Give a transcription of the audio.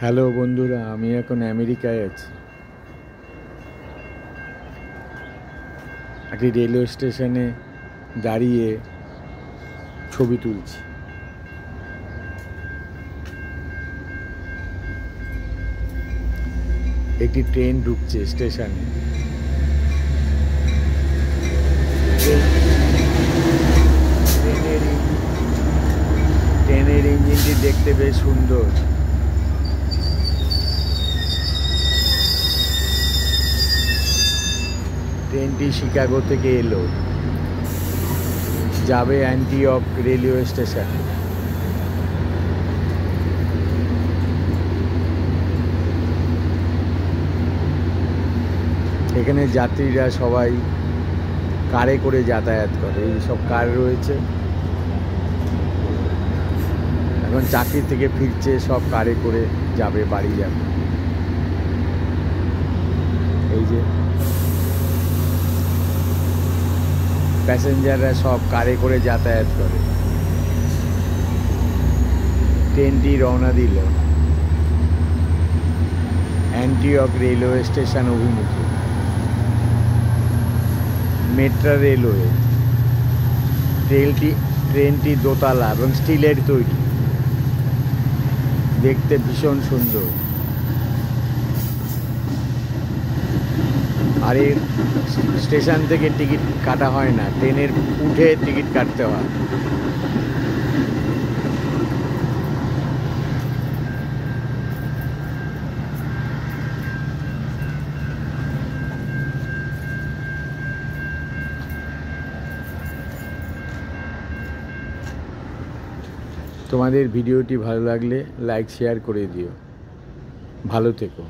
Hello বন্ধুরা, আমি এখন আমেরিকায় আছি। একটি রেলওয়ে স্টেশনে দাঁড়িয়ে ছবি তুলছি। একটি ট্রেন ঢুকছে স্টেশনে। ট্রেনের ইঞ্জিনটি দেখতে বেশ সুন্দর। ট্রেনটি শিকাগো থেকে এলো, যাবে অ্যান্টিওক রেলওয়ে স্টেশন। এখানে যাত্রীরা সবাই কারে করে যাতায়াত করে। এই সব কার রয়েছে, এখন চাকরি থেকে ফিরছে, সব কারে করে যাবে, বাড়ি যাবে। এই যে প্যাসেঞ্জাররা সব কারে করে যাতায়াত করে। ট্রেনটি রওনা দিল অ্যান্টিওক রেলওয়ে স্টেশন অভিমুখে। Metro railway. ট্রেনটি দোতলা এবং স্টিলের তৈরি, দেখতে ভীষণ সুন্দর। আর এই স্টেশন থেকে টিকিট কাটা হয় না, ট্রেনের উঠে টিকিট কাটতে হয়। তোমাদের ভিডিওটি ভালো লাগলে লাইক শেয়ার করে দিও। ভালো থেকো।